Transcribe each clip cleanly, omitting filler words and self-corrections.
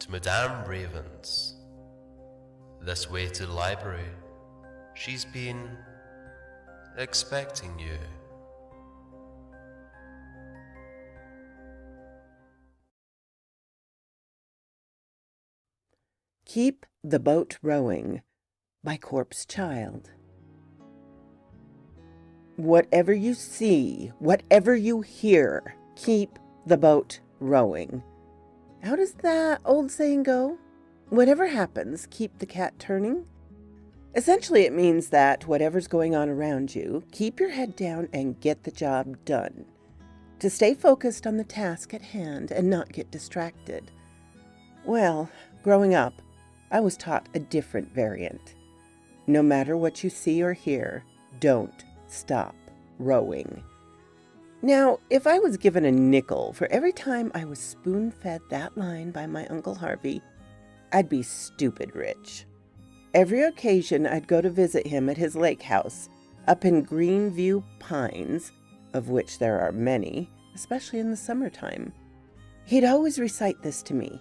to Madame Raven's. This way to the library. She's been expecting you. Keep the Boat Rowing by Corpse Child. Whatever you see, whatever you hear, keep the boat rowing. How does that old saying go? Whatever happens, keep the cat turning. Essentially, it means that whatever's going on around you, keep your head down and get the job done. To stay focused on the task at hand and not get distracted. Well, growing up, I was taught a different variant. No matter what you see or hear, don't stop rowing. Now, if I was given a nickel for every time I was spoon-fed that line by my Uncle Harvey, I'd be stupid rich. Every occasion I'd go to visit him at his lake house up in Greenview Pines, of which there are many, especially in the summertime. He'd always recite this to me.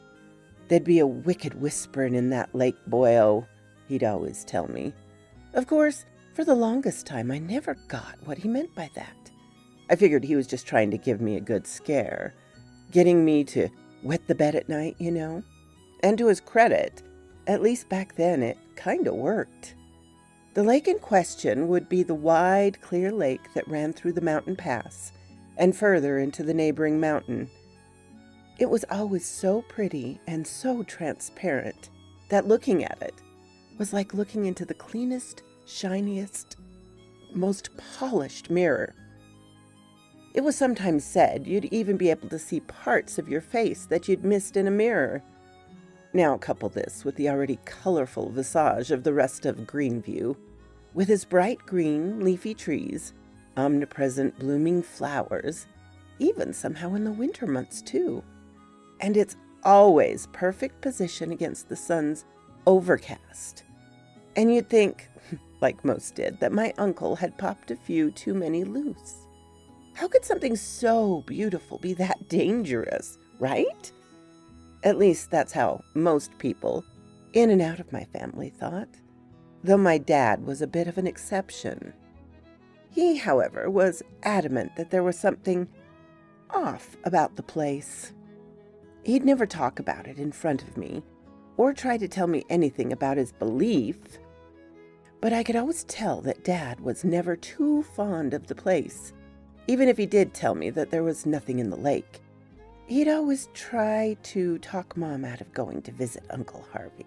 There'd be a wicked whispering in that lake, boyo, he'd always tell me. Of course, for the longest time, I never got what he meant by that. I figured he was just trying to give me a good scare, getting me to wet the bed at night, you know. And to his credit, at least back then, it kind of worked. The lake in question would be the wide, clear lake that ran through the mountain pass and further into the neighboring mountain. It was always so pretty and so transparent that looking at it was like looking into the cleanest, shiniest, most polished mirror. It was sometimes said you'd even be able to see parts of your face that you'd missed in a mirror. Now couple this with the already colorful visage of the rest of Greenview, with its bright green, leafy trees, omnipresent blooming flowers, even somehow in the winter months too, and its always perfect position against the sun's overcast. And you'd think, like most did, that my uncle had popped a few too many loose. How could something so beautiful be that dangerous, right? At least that's how most people in and out of my family thought, though my dad was a bit of an exception. He, however, was adamant that there was something off about the place. He'd never talk about it in front of me, or try to tell me anything about his belief, but I could always tell that Dad was never too fond of the place. Even if he did tell me that there was nothing in the lake, he'd always try to talk Mom out of going to visit Uncle Harvey.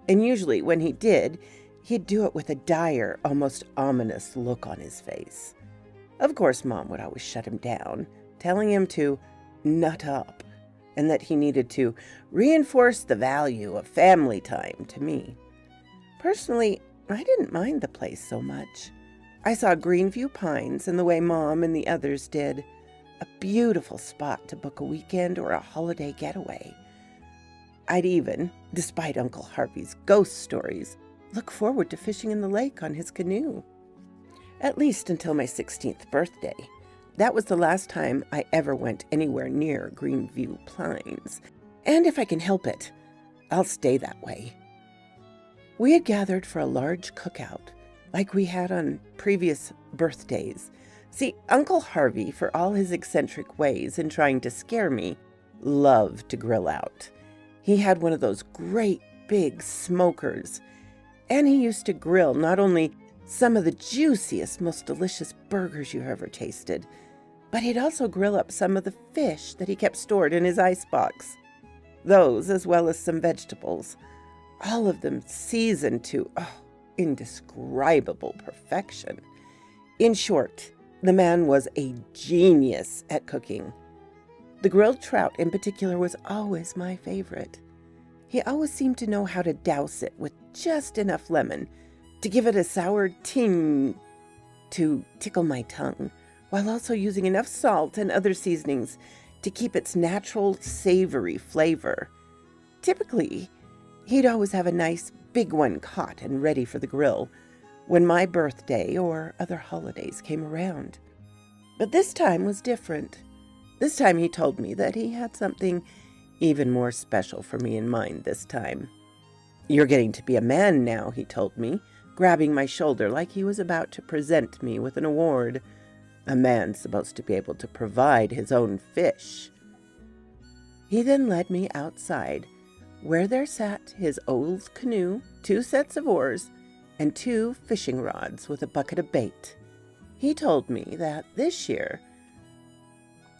And usually when he did, he'd do it with a dire, almost ominous look on his face. Of course, Mom would always shut him down, telling him to nut up, and that he needed to reinforce the value of family time to me. Personally, I didn't mind the place so much. I saw Greenview Pines in the way Mom and the others did, a beautiful spot to book a weekend or a holiday getaway. I'd even, despite Uncle Harvey's ghost stories, look forward to fishing in the lake on his canoe. At least until my 16th birthday. That was the last time I ever went anywhere near Greenview Pines, and if I can help it, I'll stay that way. We had gathered for a large cookout, like we had on previous birthdays. See, Uncle Harvey, for all his eccentric ways in trying to scare me, loved to grill out. He had one of those great big smokers, and he used to grill not only some of the juiciest, most delicious burgers you ever tasted, but he'd also grill up some of the fish that he kept stored in his icebox. Those, as well as some vegetables, all of them seasoned to, indescribable perfection. In short, the man was a genius at cooking. The grilled trout in particular was always my favorite. He always seemed to know how to douse it with just enough lemon to give it a sour ting to tickle my tongue, while also using enough salt and other seasonings to keep its natural savory flavor. Typically, he'd always have a nice big one caught and ready for the grill when my birthday or other holidays came around. But this time was different. This time he told me that he had something even more special for me and mine this time. "You're getting to be a man now," he told me, grabbing my shoulder like he was about to present me with an award. A man's supposed to be able to provide his own fish. He then led me outside, where there sat his old canoe, 2 sets of oars, and 2 fishing rods with a bucket of bait. He told me that this year,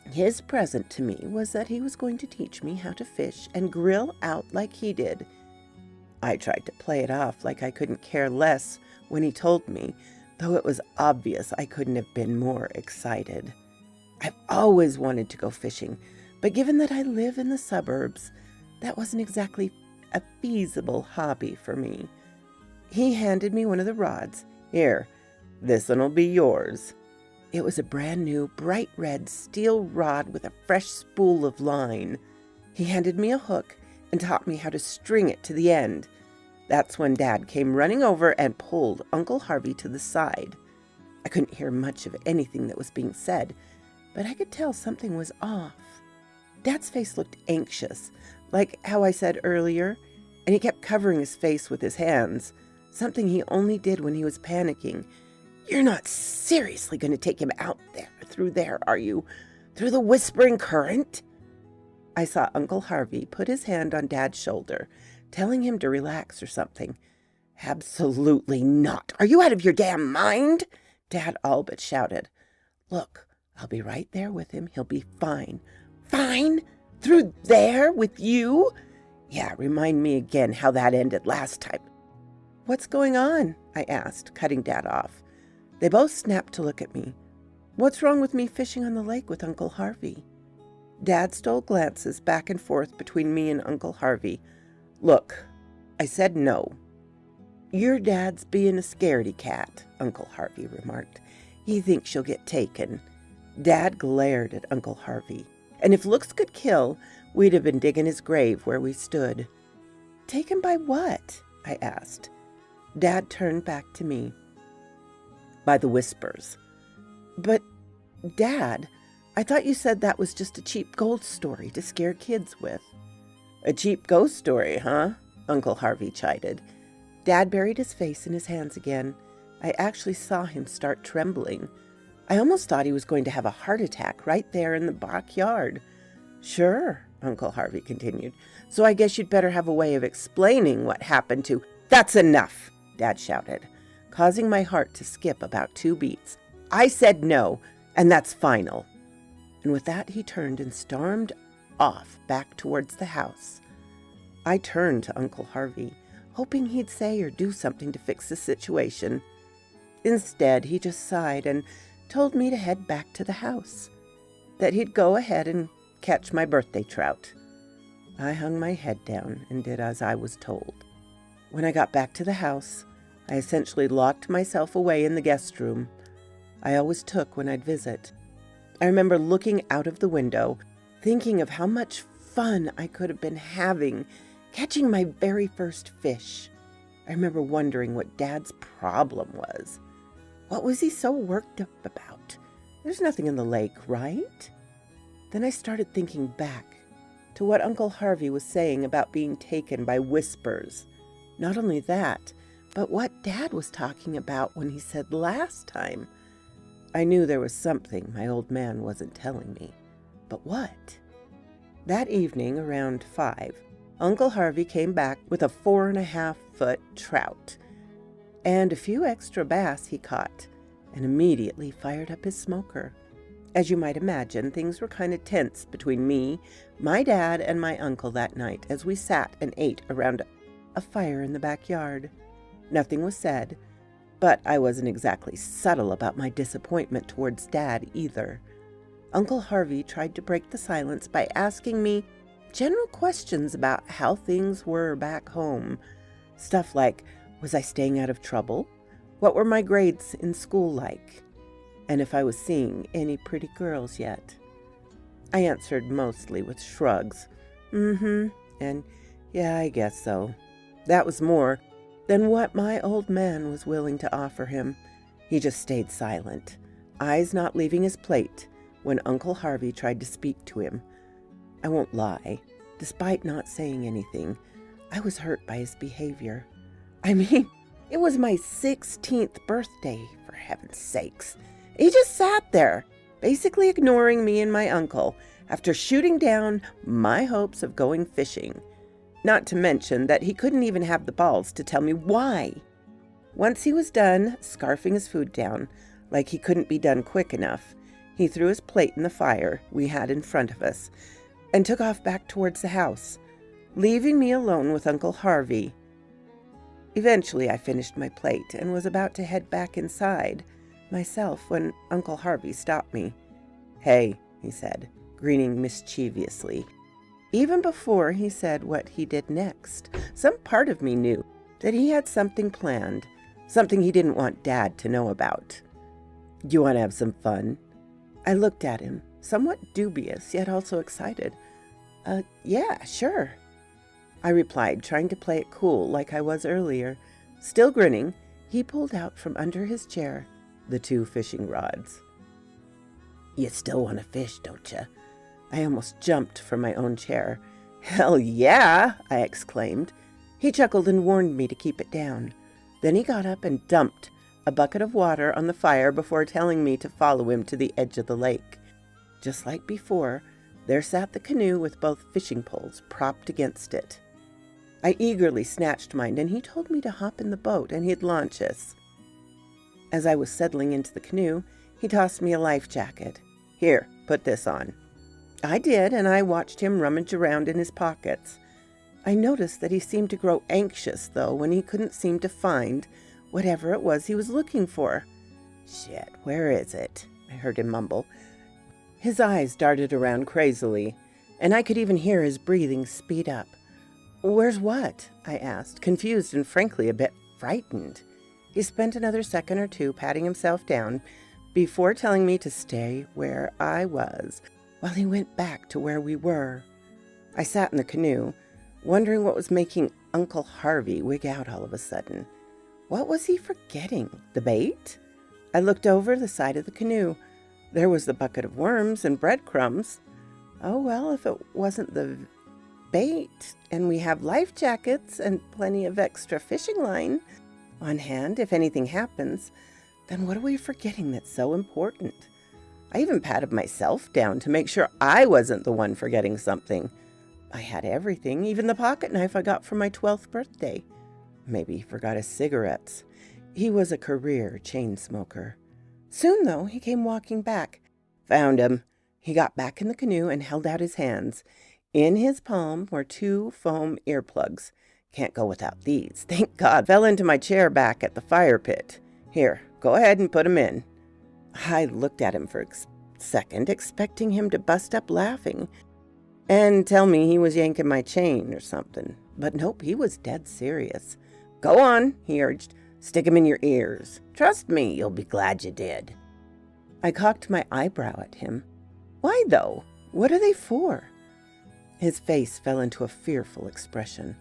his present to me was that he was going to teach me how to fish and grill out like he did. I tried to play it off like I couldn't care less when he told me, though it was obvious I couldn't have been more excited. I've always wanted to go fishing, but given that I live in the suburbs, that wasn't exactly a feasible hobby for me. He handed me one of the rods. "Here, this one'll be yours." It was a brand new, bright red steel rod with a fresh spool of line. He handed me a hook and taught me how to string it to the end. That's when Dad came running over and pulled Uncle Harvey to the side. I couldn't hear much of anything that was being said, but I could tell something was off. Dad's face looked anxious, like how I said earlier, and he kept covering his face with his hands, something he only did when he was panicking. "You're not seriously going to take him out through there, are you? Through the whispering current?" I saw Uncle Harvey put his hand on Dad's shoulder, telling him to relax or something. "Absolutely not. Are you out of your damn mind?" Dad all but shouted. "Look, I'll be right there with him. He'll be fine." "Fine? Through there with you?" "Yeah, remind me again how that ended last time." "What's going on?" I asked, cutting Dad off. They both snapped to look at me. "What's wrong with me fishing on the lake with Uncle Harvey?" Dad stole glances back and forth between me and Uncle Harvey. "Look, I said no." "Your dad's being a scaredy cat," Uncle Harvey remarked. "He thinks you'll get taken." Dad glared at Uncle Harvey, and if looks could kill, we'd have been digging his grave where we stood. "Taken by what?" I asked. Dad turned back to me. "By the whispers." "But, Dad, I thought you said that was just a cheap ghost story to scare kids with." "A cheap ghost story, huh?" Uncle Harvey chided. Dad buried his face in his hands again. I actually saw him start trembling. I almost thought he was going to have a heart attack right there in the backyard. "Sure," Uncle Harvey continued. "So I guess you'd better have a way of explaining what happened to—" "That's enough," Dad shouted, causing my heart to skip about 2 beats. "I said no, and that's final." And with that, he turned and stormed off back towards the house. I turned to Uncle Harvey, hoping he'd say or do something to fix the situation. Instead, he just sighed and told me to head back to the house, that he'd go ahead and catch my birthday trout. I hung my head down and did as I was told. When I got back to the house, I essentially locked myself away in the guest room. I always took when I'd visit. I remember looking out of the window, thinking of how much fun I could have been having, catching my very first fish. I remember wondering what Dad's problem was. What was he so worked up about? There's nothing in the lake, right? Then I started thinking back to what Uncle Harvey was saying about being taken by whispers. Not only that, but what Dad was talking about when he said last time. I knew there was something my old man wasn't telling me. But what? That evening, around 5, Uncle Harvey came back with a 4.5-foot trout and a few extra bass he caught, and immediately fired up his smoker. As you might imagine, things were kind of tense between me, my dad, and my uncle that night as we sat and ate around a fire in the backyard. Nothing was said, but I wasn't exactly subtle about my disappointment towards Dad either. Uncle Harvey tried to break the silence by asking me general questions about how things were back home. Stuff like, was I staying out of trouble? What were my grades in school like? And if I was seeing any pretty girls yet. I answered mostly with shrugs. And yeah, I guess so. That was more than what my old man was willing to offer him. He just stayed silent, eyes not leaving his plate when Uncle Harvey tried to speak to him. I won't lie, Despite not saying anything, I was hurt by his behavior. I mean, it was my 16th birthday, for heaven's sakes. He just sat there, basically ignoring me and my uncle after shooting down my hopes of going fishing. Not to mention that he couldn't even have the balls to tell me why. Once he was done scarfing his food down, like he couldn't be done quick enough, he threw his plate in the fire we had in front of us and took off back towards the house, leaving me alone with Uncle Harvey. Eventually I finished my plate and was about to head back inside myself when Uncle Harvey stopped me. "Hey," he said, grinning mischievously. Even before he said what he did next, some part of me knew that he had something planned, something he didn't want Dad to know about. "You want to have some fun?" I looked at him, somewhat dubious, yet also excited. Yeah, sure," I replied, trying to play it cool like I was earlier. Still grinning, he pulled out from under his chair the 2 fishing rods. "You still want to fish, don't you?" I almost jumped from my own chair. "Hell yeah!" I exclaimed. He chuckled and warned me to keep it down. Then he got up and dumped a bucket of water on the fire before telling me to follow him to the edge of the lake. Just like before, there sat the canoe with both fishing poles propped against it. I eagerly snatched mine, and he told me to hop in the boat and he'd launch us. As I was settling into the canoe, he tossed me a life jacket. "Here, put this on." I did, and I watched him rummage around in his pockets. I noticed that he seemed to grow anxious, though, when he couldn't seem to find whatever it was he was looking for. "Shit, where is it?" I heard him mumble. His eyes darted around crazily, and I could even hear his breathing speed up. "Where's what?" I asked, confused and frankly a bit frightened. He spent another second or two patting himself down before telling me to stay where I was, while he went back to where we were. I sat in the canoe, wondering what was making Uncle Harvey wig out all of a sudden. What was he forgetting? The bait? I looked over the side of the canoe. There was the bucket of worms and breadcrumbs. Oh well, if it wasn't the bait, and we have life jackets and plenty of extra fishing line on hand if anything happens, then what are we forgetting that's so important? I even patted myself down to make sure I wasn't the one forgetting something. I had everything, even the pocket knife I got for my 12th birthday. Maybe he forgot his cigarettes. He was a career chain smoker. Soon, though, he came walking back. "Found him." He got back in the canoe and held out his hands. In his palm were 2 foam earplugs. Can't go without these. Thank God. Fell into my chair back at the fire pit. "Here, go ahead and put 'em in." I looked at him for a second, expecting him to bust up laughing and tell me he was yanking my chain or something. But nope, he was dead serious. "Go on," he urged. "Stick 'em in your ears. Trust me, you'll be glad you did." I cocked my eyebrow at him. "Why, though? What are they for?" His face fell into a fearful expression,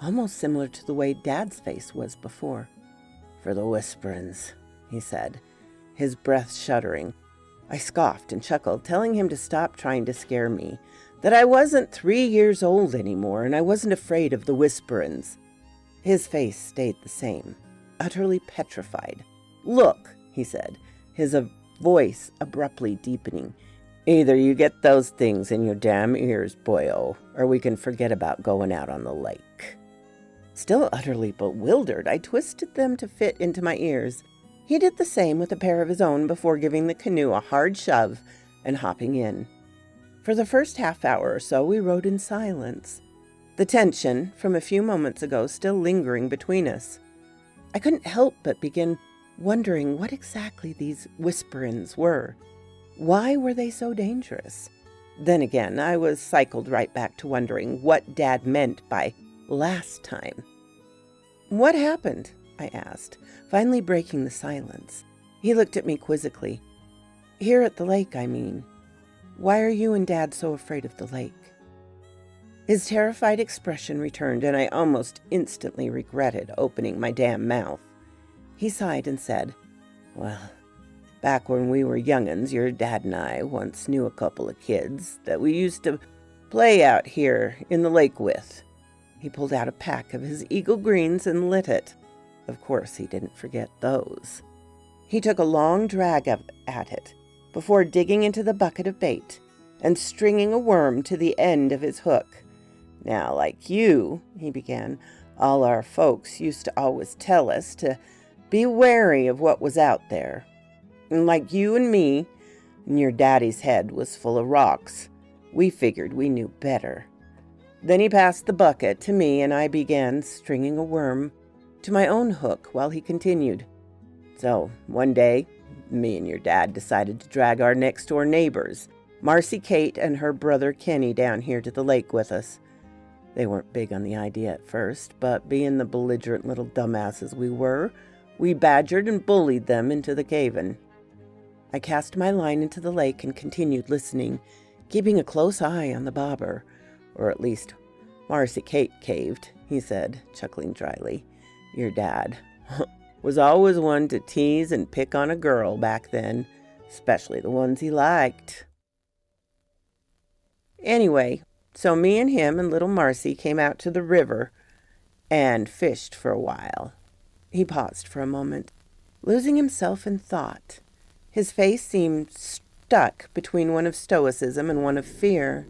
almost similar to the way Dad's face was before. "For the whisperins," he said, his breath shuddering. I scoffed and chuckled, telling him to stop trying to scare me, that I wasn't 3 years old anymore, and I wasn't afraid of the whisperins. His face stayed the same, utterly petrified. "Look," he said, his voice abruptly deepening. "Either you get those things in your damn ears, boyo, or we can forget about going out on the lake." Still utterly bewildered, I twisted them to fit into my ears. He did the same with a pair of his own before giving the canoe a hard shove and hopping in. For the first half hour or so, we rode in silence, the tension from a few moments ago still lingering between us. I couldn't help but begin wondering what exactly these whisperins were. Why were they so dangerous? Then again, I was cycled right back to wondering what Dad meant by last time. "What happened?" I asked, finally breaking the silence. He looked at me quizzically. "Here at the lake, I mean. Why are you and Dad so afraid of the lake?" His terrified expression returned, and I almost instantly regretted opening my damn mouth. He sighed and said, "Well, back when we were young'uns, your dad and I once knew a couple of kids that we used to play out here in the lake with." He pulled out a pack of his Eagle Greens and lit it. Of course, he didn't forget those. He took a long drag at it before digging into the bucket of bait and stringing a worm to the end of his hook. "Now, like you," he began, "all our folks used to always tell us to be wary of what was out there. And like you and me, and your daddy's head was full of rocks. We figured we knew better." Then he passed the bucket to me, and I began stringing a worm to my own hook while he continued. "So, one day, me and your dad decided to drag our next-door neighbors, Marcy Kate and her brother Kenny, down here to the lake with us. They weren't big on the idea at first, but being the belligerent little dumbasses we were, we badgered and bullied them into the cave-in." I cast my line into the lake and continued listening, keeping a close eye on the bobber. "Or at least, Marcy Kate caved," he said, chuckling dryly. "Your dad was always one to tease and pick on a girl back then, especially the ones he liked. Anyway, so me and him and little Marcy came out to the river and fished for a while." He paused for a moment, losing himself in thought. His face seemed stuck between one of stoicism and one of fear.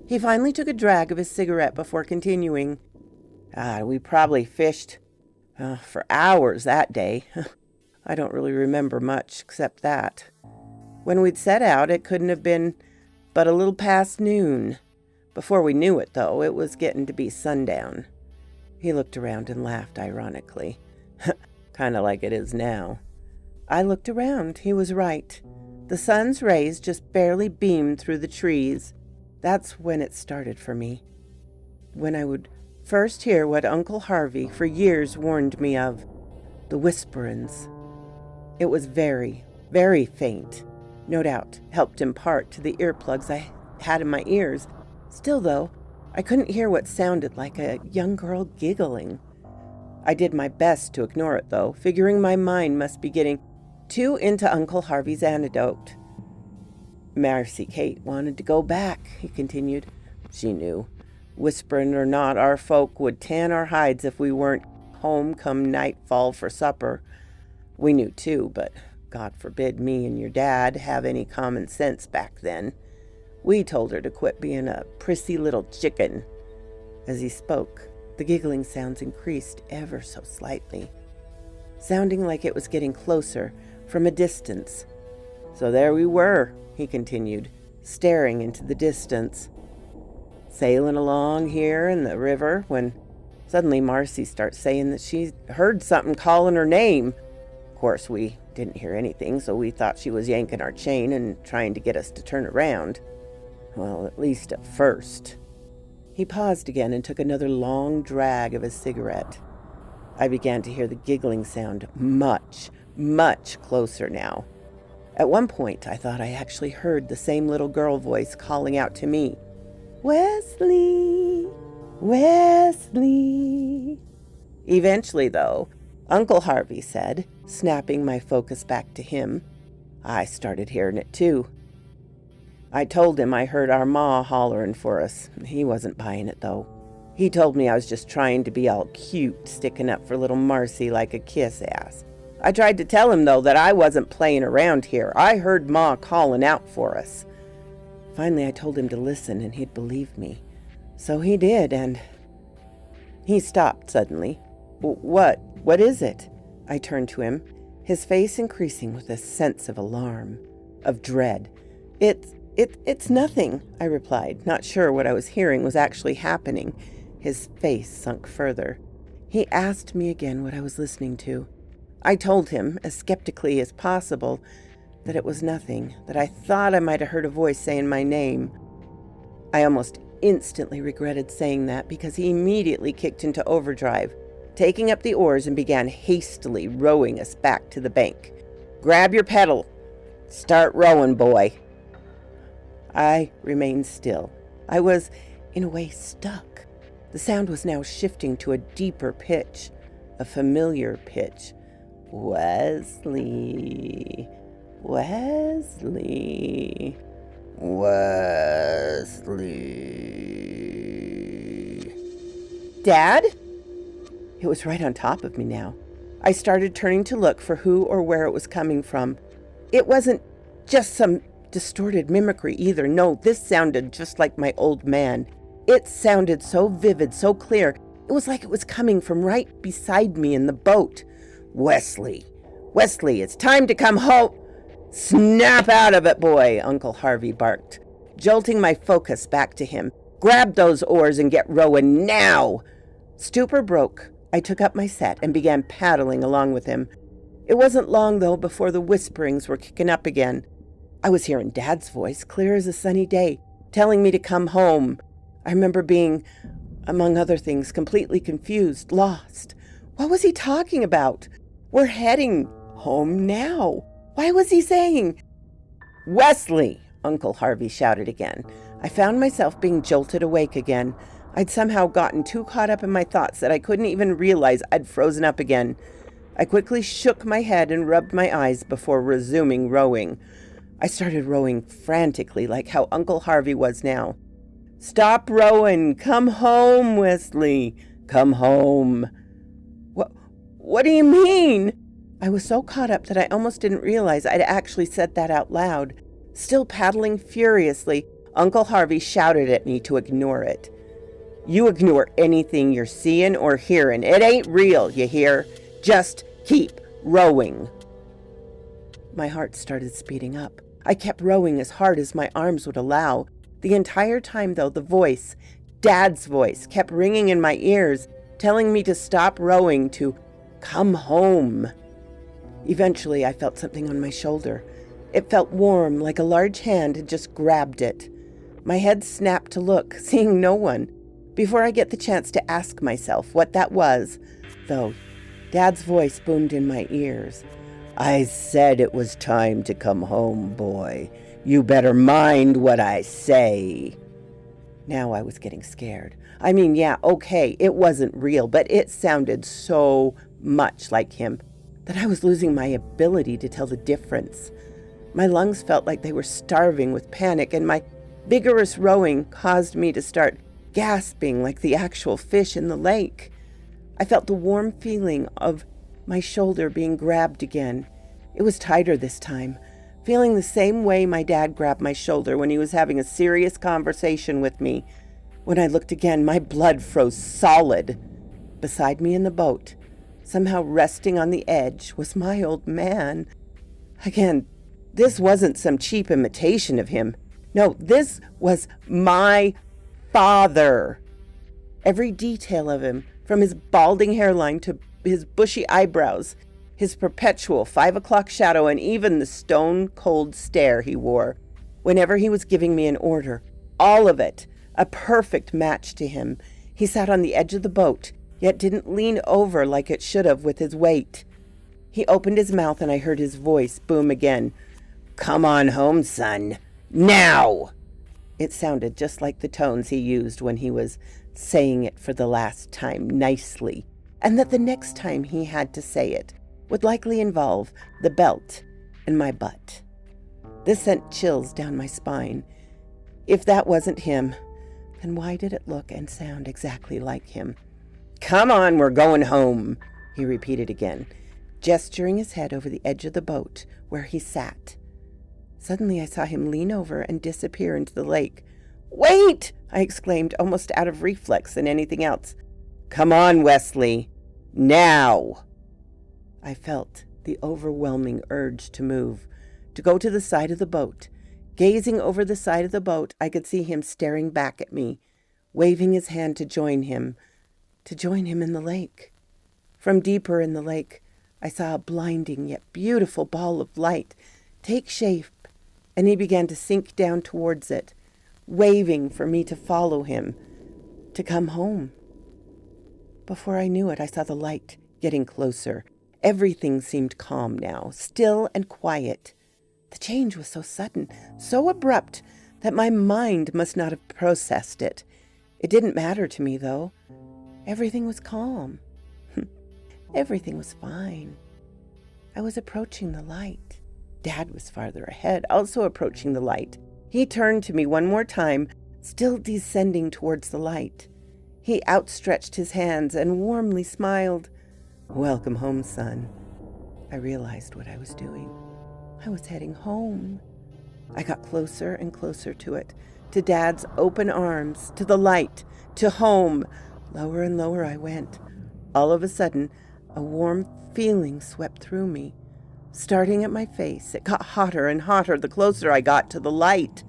He finally took a drag of his cigarette before continuing. "We probably fished for hours that day. I don't really remember much except that. When we'd set out, it couldn't have been but a little past noon. Before we knew it, though, it was getting to be sundown." He looked around and laughed ironically. "Kind of like it is now." I looked around. He was right. The sun's rays just barely beamed through the trees. That's when it started for me. When I would first hear what Uncle Harvey for years warned me of, the whisperings. It was very, very faint. No doubt helped in part to the earplugs I had in my ears. Still, though, I couldn't hear what sounded like a young girl giggling. I did my best to ignore it, though, figuring my mind must be getting too into Uncle Harvey's anecdote. "Marcy Kate wanted to go back," he continued. "She knew. Whispering or not, our folk would tan our hides if we weren't home come nightfall for supper. We knew too, but God forbid me and your dad have any common sense back then. We told her to quit being a prissy little chicken." As he spoke, the giggling sounds increased ever so slightly, sounding like it was getting closer from a distance. "So there we were," he continued, staring into the distance, "sailing along here in the river when suddenly Marcy starts saying that she heard something calling her name. Of course, we didn't hear anything, so we thought she was yanking our chain and trying to get us to turn around. Well, at least at first." He paused again and took another long drag of his cigarette. I began to hear the giggling sound much, much closer now. At one point, I thought I actually heard the same little girl voice calling out to me, "Wesley, Wesley." Eventually, though, Uncle Harvey said, snapping my focus back to him, I started hearing it too. I told him I heard our ma hollering for us. He wasn't buying it, though. He told me I was just trying to be all cute, sticking up for little Marcy like a kiss ass. I tried to tell him, though, that I wasn't playing around here. I heard Ma calling out for us. Finally, I told him to listen, and he'd believe me. So he did, and... He stopped suddenly. What? What is it? I turned to him, his face increasing with a sense of alarm, of dread. It's nothing, I replied, not sure what I was hearing was actually happening. His face sunk further. He asked me again what I was listening to. I told him, as skeptically as possible, that it was nothing, that I thought I might have heard a voice saying my name. I almost instantly regretted saying that because he immediately kicked into overdrive, taking up the oars and began hastily rowing us back to the bank. Grab your pedal. Start rowing, boy. I remained still. I was, in a way, stuck. The sound was now shifting to a deeper pitch, a familiar pitch. Wesley, Wesley, Wesley. Dad? It was right on top of me now. I started turning to look for who or where it was coming from. It wasn't just some distorted mimicry either. No, this sounded just like my old man. It sounded so vivid, so clear. It was like it was coming from right beside me in the boat. Wesley, it's time to come home. Snap out of it, boy, Uncle Harvey barked, jolting my focus back to him. Grab those oars and get rowing now. Stupor broke. I took up my set and began paddling along with him. It wasn't long, though, before the whisperings were kicking up again. I was hearing Dad's voice, clear as a sunny day, telling me to come home. I remember being, among other things, completely confused, lost. What was he talking about? We're heading home now. Why was he saying? Wesley, Uncle Harvey shouted again. I found myself being jolted awake again. I'd somehow gotten too caught up in my thoughts that I couldn't even realize I'd frozen up again. I quickly shook my head and rubbed my eyes before resuming rowing. I started rowing frantically, like how Uncle Harvey was now. Stop rowing! Come home, Wesley! Come home! What do you mean? I was so caught up that I almost didn't realize I'd actually said that out loud. Still paddling furiously, Uncle Harvey shouted at me to ignore it. You ignore anything you're seeing or hearing. It ain't real, you hear? Just keep rowing. My heart started speeding up. I kept rowing as hard as my arms would allow. The entire time, though, the voice, Dad's voice, kept ringing in my ears, telling me to stop rowing, to come home. Eventually, I felt something on my shoulder. It felt warm, like a large hand had just grabbed it. My head snapped to look, seeing no one. Before I get the chance to ask myself what that was, though, Dad's voice boomed in my ears. I said it was time to come home, boy. You better mind what I say. Now I was getting scared. I mean, yeah, okay, it wasn't real, but it sounded so much like him that I was losing my ability to tell the difference. My lungs felt like they were starving with panic, and my vigorous rowing caused me to start gasping like the actual fish in the lake. I felt the warm feeling of my shoulder being grabbed again. It was tighter this time, feeling the same way my dad grabbed my shoulder when he was having a serious conversation with me. When I looked again, my blood froze solid. Beside me in the boat, somehow resting on the edge, was my old man. Again, this wasn't some cheap imitation of him. No, this was my father. Every detail of him, from his balding hairline to his bushy eyebrows, his perpetual 5 o'clock shadow, and even the stone-cold stare he wore whenever he was giving me an order. All of it, a perfect match to him. He sat on the edge of the boat, yet didn't lean over like it should have with his weight. He opened his mouth and I heard his voice boom again. Come on home, son. Now! It sounded just like the tones he used when he was saying it for the last time nicely, and that the next time he had to say it would likely involve the belt and my butt. This sent chills down my spine. If that wasn't him, then why did it look and sound exactly like him? Come on, we're going home, he repeated again, gesturing his head over the edge of the boat where he sat. Suddenly I saw him lean over and disappear into the lake. Wait! I exclaimed, almost out of reflex than anything else. Come on, Wesley. Now! I felt the overwhelming urge to move, to go to the side of the boat. Gazing over the side of the boat, I could see him staring back at me, waving his hand to join him in the lake. From deeper in the lake, I saw a blinding yet beautiful ball of light take shape, and he began to sink down towards it, waving for me to follow him, to come home. Before I knew it, I saw the light getting closer. Everything seemed calm now, still and quiet. The change was so sudden, so abrupt, that my mind must not have processed it. It didn't matter to me, though. Everything was calm. Everything was fine. I was approaching the light. Dad was farther ahead, also approaching the light. He turned to me one more time, still descending towards the light. He outstretched his hands and warmly smiled. "Welcome home, son." I realized what I was doing. I was heading home. I got closer and closer to it, to Dad's open arms, to the light, to home. Lower and lower I went. All of a sudden, a warm feeling swept through me. Starting at my face, it got hotter and hotter the closer I got to the light.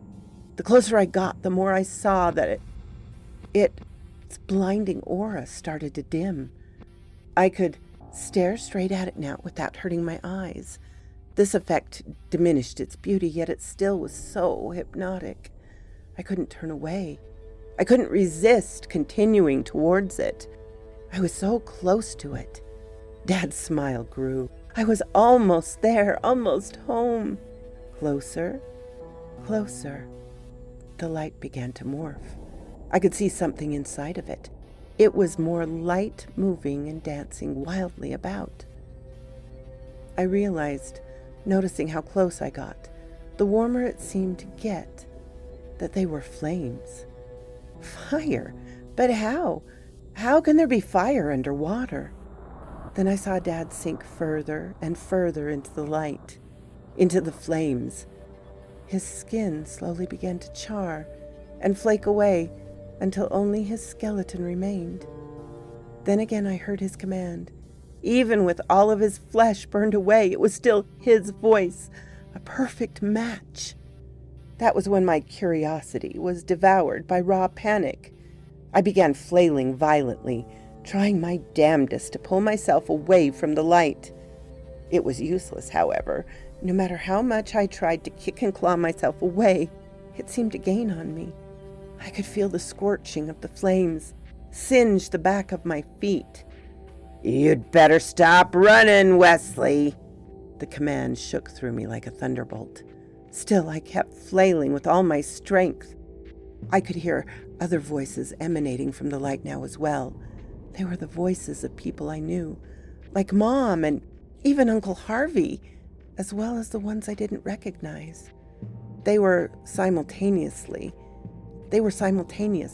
The closer I got, the more I saw that its blinding aura started to dim. I could stare straight at it now without hurting my eyes. This effect diminished its beauty, yet it still was so hypnotic. I couldn't turn away. I couldn't resist continuing towards it. I was so close to it. Dad's smile grew. I was almost there, almost home. Closer, closer. The light began to morph. I could see something inside of it. It was more light moving and dancing wildly about. I realized, noticing how close I got, the warmer it seemed to get, that they were flames. Fire? But how? How can there be fire underwater? Then I saw Dad sink further and further into the light, into the flames. His skin slowly began to char and flake away until only his skeleton remained. Then again I heard his command. Even with all of his flesh burned away, it was still his voice, a perfect match. That was when my curiosity was devoured by raw panic. I began flailing violently, trying my damnedest to pull myself away from the light. It was useless, however. No matter how much I tried to kick and claw myself away, it seemed to gain on me. I could feel the scorching of the flames singe the back of my feet. "You'd better stop running, Wesley." The command shook through me like a thunderbolt. Still, I kept flailing with all my strength. I could hear other voices emanating from the light now as well. They were the voices of people I knew, like Mom and even Uncle Harvey, as well as the ones I didn't recognize. They were simultaneous,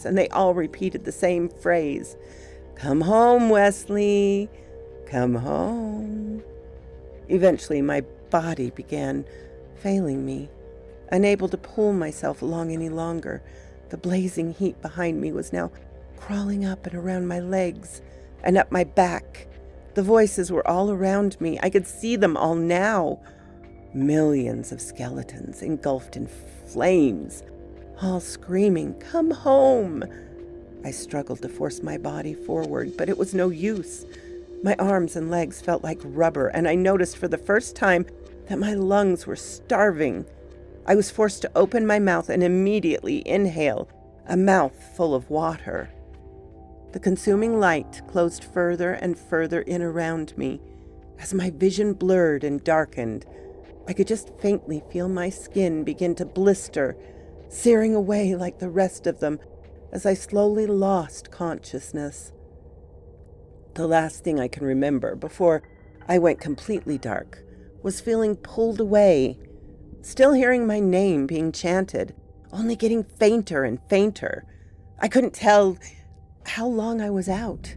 and they all repeated the same phrase. "Come home, Wesley. Come home." Eventually, my body began failing me. Unable to pull myself along any longer, the blazing heat behind me was now crawling up and around my legs and up my back. The voices were all around me. I could see them all now. Millions of skeletons engulfed in flames, all screaming, "Come home!" I struggled to force my body forward, but it was no use. My arms and legs felt like rubber, and I noticed for the first time that my lungs were starving. I was forced to open my mouth and immediately inhale a mouth full of water. The consuming light closed further and further in around me. As my vision blurred and darkened, I could just faintly feel my skin begin to blister, searing away like the rest of them as I slowly lost consciousness. The last thing I can remember before I went completely dark was feeling pulled away, still hearing my name being chanted, only getting fainter and fainter. I couldn't tell how long I was out.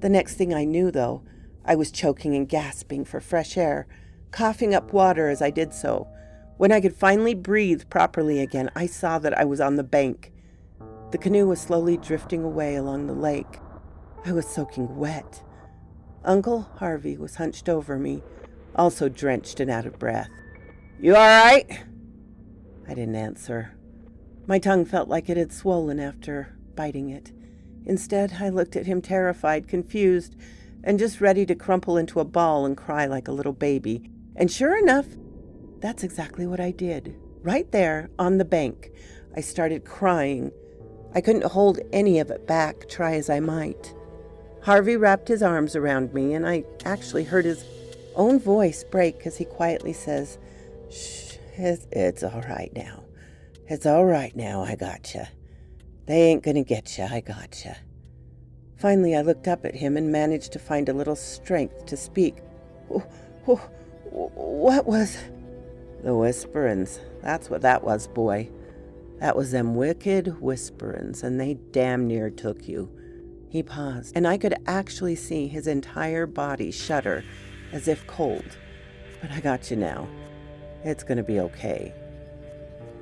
The next thing I knew, though, I was choking and gasping for fresh air, coughing up water as I did so. When I could finally breathe properly again, I saw that I was on the bank. The canoe was slowly drifting away along the lake. I was soaking wet. Uncle Harvey was hunched over me, also drenched and out of breath. "You all right?" I didn't answer. My tongue felt like it had swollen after biting it. Instead, I looked at him terrified, confused, and just ready to crumple into a ball and cry like a little baby. And sure enough, that's exactly what I did. Right there on the bank, I started crying. I couldn't hold any of it back, try as I might. Harvey wrapped his arms around me, and I actually heard his own voice break as he quietly says, "Shh, it's all right now. It's all right now, I gotcha. They ain't gonna getcha, I gotcha." Finally, I looked up at him and managed to find a little strength to speak. "What was—" "The whisperings. That's what that was, boy. That was them wicked whisperins, and they damn near took you." He paused, and I could actually see his entire body shudder as if cold. "But I got you now. It's gonna be okay."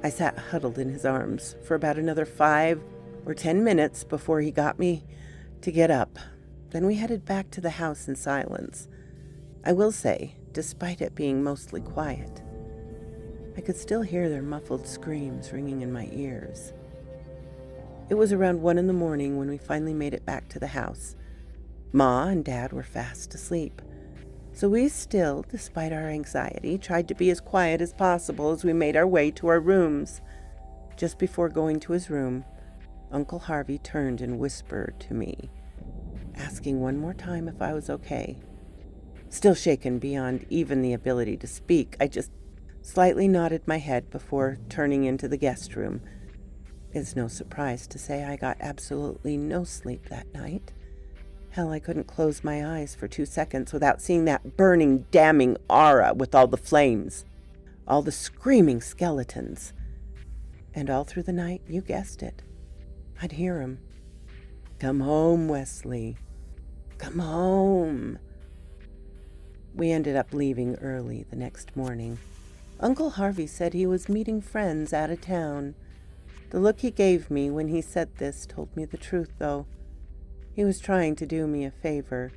I sat huddled in his arms for about another 5 or 10 minutes before he got me to get up. Then we headed back to the house in silence. I will say, despite it being mostly quiet, I could still hear their muffled screams ringing in my ears. It was around 1 a.m. when we finally made it back to the house. Ma and Dad were fast asleep, so we still, despite our anxiety, tried to be as quiet as possible as we made our way to our rooms. Just before going to his room, Uncle Harvey turned and whispered to me, asking one more time if I was okay. Still shaken beyond even the ability to speak, I just slightly nodded my head before turning into the guest room. It's no surprise to say I got absolutely no sleep that night. Hell, I couldn't close my eyes for 2 seconds without seeing that burning, damning aura with all the flames, all the screaming skeletons. And all through the night, you guessed it, I'd hear him. "Come home, Wesley. Come home." We ended up leaving early the next morning. Uncle Harvey said he was meeting friends out of town. The look he gave me when he said this told me the truth, though. He was trying to do me a favor.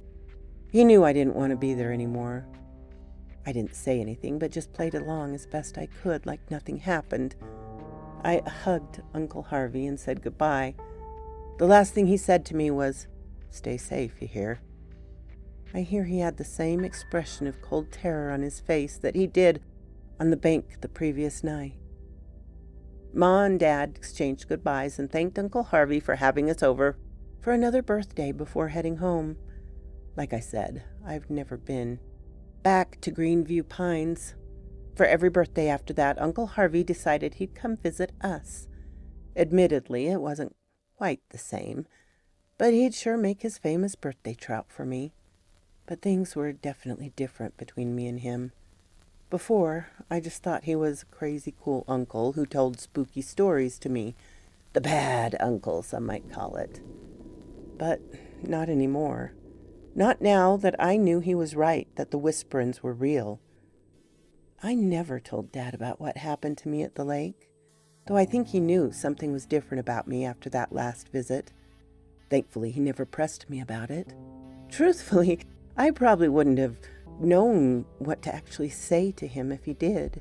He knew I didn't want to be there anymore. I didn't say anything, but just played along as best I could, like nothing happened. I hugged Uncle Harvey and said goodbye. The last thing he said to me was, "Stay safe, you hear?" I hear he had the same expression of cold terror on his face that he did on the bank the previous night. Ma and Dad exchanged goodbyes and thanked Uncle Harvey for having us over for another birthday before heading home. Like I said, I've never been back to Greenview Pines. For every birthday after that, Uncle Harvey decided he'd come visit us. Admittedly, it wasn't quite the same, but he'd sure make his famous birthday trout for me. But things were definitely different between me and him. Before, I just thought he was a crazy cool uncle who told spooky stories to me. The bad uncle, some might call it. But not anymore. Not now that I knew he was right, that the whisperings were real. I never told Dad about what happened to me at the lake, though I think he knew something was different about me after that last visit. Thankfully, he never pressed me about it. Truthfully, I probably wouldn't have known what to actually say to him if he did.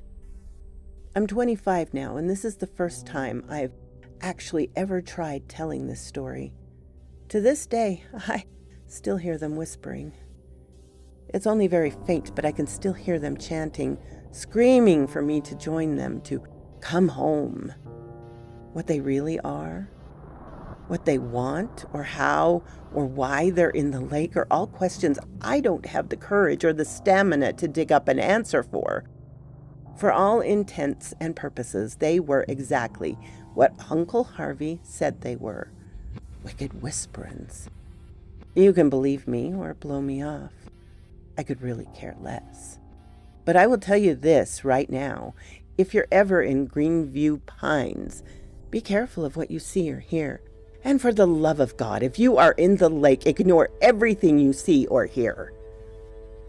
I'm 25 now, and this is the first time I've actually ever tried telling this story. To this day, I still hear them whispering. It's only very faint, but I can still hear them chanting, screaming for me to join them, to come home. What they really are, what they want, or how, or why they're in the lake are all questions I don't have the courage or the stamina to dig up an answer for. For all intents and purposes, they were exactly what Uncle Harvey said they were. Wicked whisperings. You can believe me or blow me off. I could really care less. But I will tell you this right now. If you're ever in Greenview Pines, be careful of what you see or hear. And for the love of God, if you are in the lake, ignore everything you see or hear.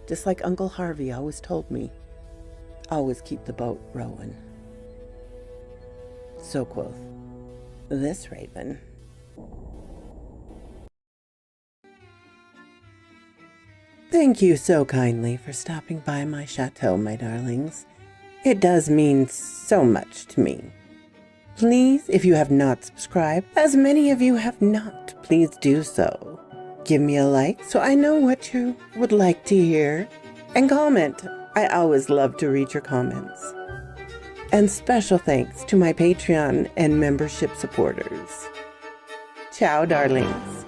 Just like Uncle Harvey always told me, always keep the boat rowing. So quoth this raven. Thank you so kindly for stopping by my chateau, my darlings. It does mean so much to me. Please, if you have not subscribed, as many of you have not, please do so. Give me a like so I know what you would like to hear. And comment. I always love to read your comments. And special thanks to my Patreon and membership supporters. Ciao, darlings.